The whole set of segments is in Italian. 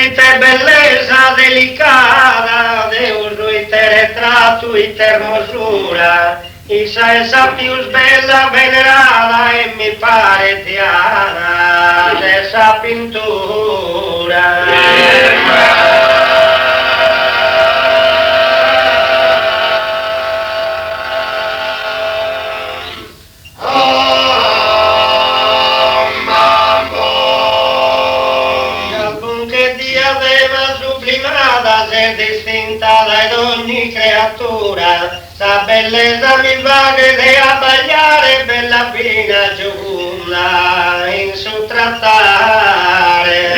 iter belleza delicada, Deus do iter retrato, iter hermosura, esa pius bella venerada e mi pare Diana dessa pintura. Ser distinta da ogni creatura, sa bellezza mi vale de abbagliare, bella fina giungla in su trattare.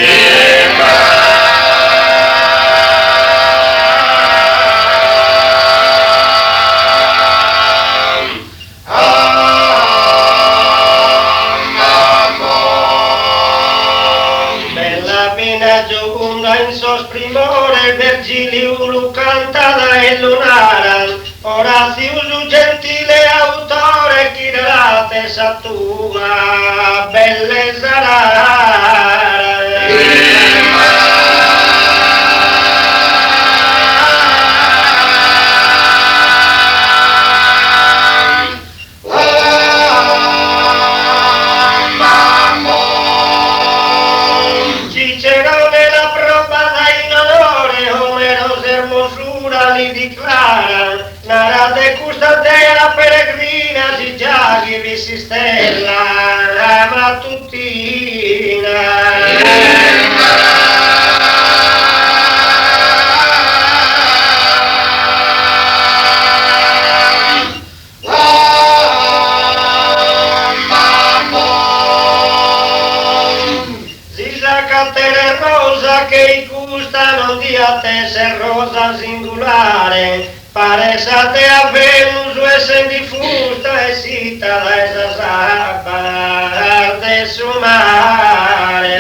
In sos primore Virgilium cantada e lunara, Orazio gentile autore, chi relate sa tua bellezza rara. Nara de custa terra peregrina si giaghi vi si stella mattutina. Rosa che custa non dia te se rosa singolare, pare sa te a Venus o essendi fusta e sita la esa sabba de su mare.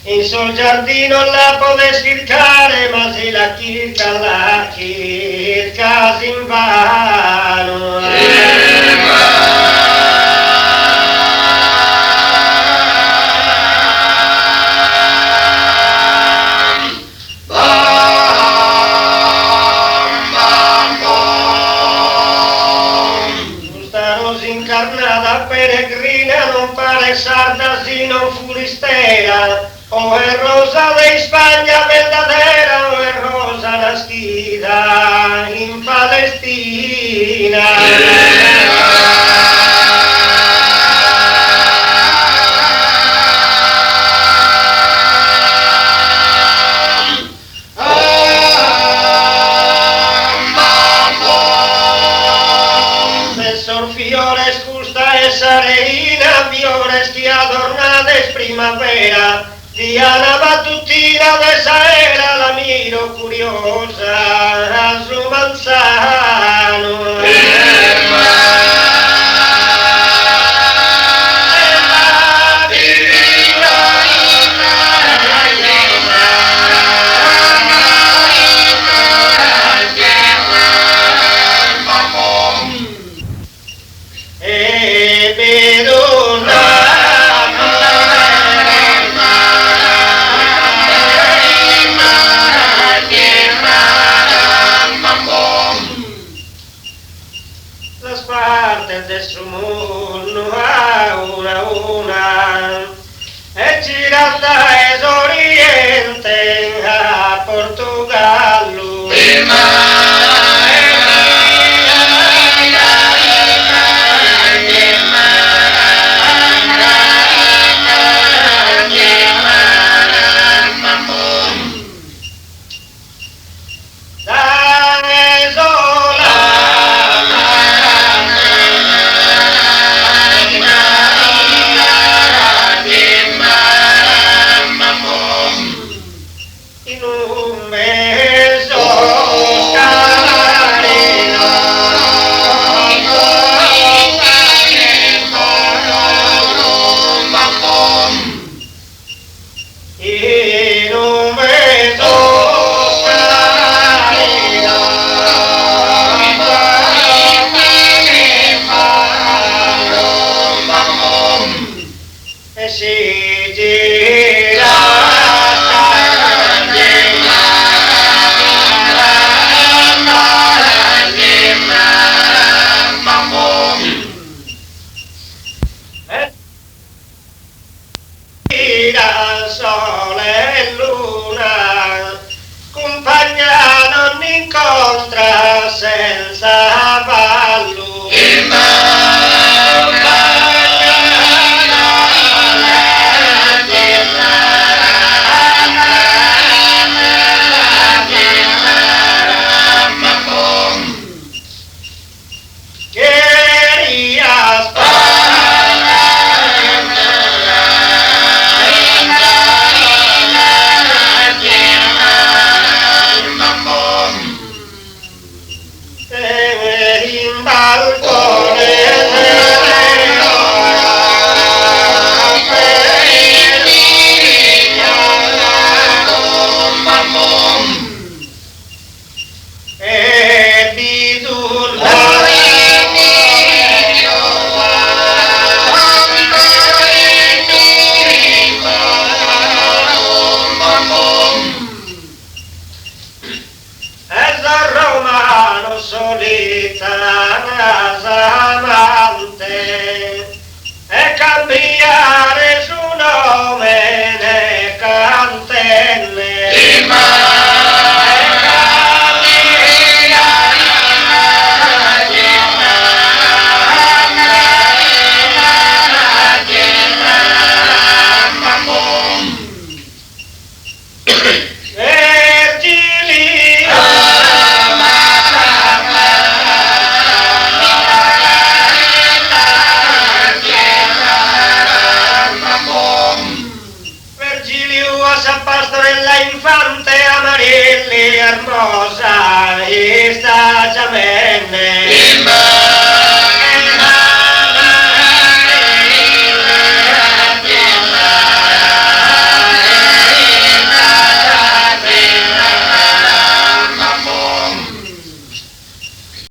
In sul giardino la può schircare, ma se la chirca si invano. Gustanos incarnata peregrina, non pare sarda sino furistera. O es rosa de España verdadera, o es rosa nacida en Palestina. Fiores justa esa reina, fiores que adornades primavera. Diana mattutina d'essa era, la miro curiosa a su manzano. De su mundo a una e girata es oriente a Portugallo. sole e luna, compagna non incontra senza vallo. E cambiare su nome ne cantenne. Pastorella infante Amarilli hermosa, esta già venne.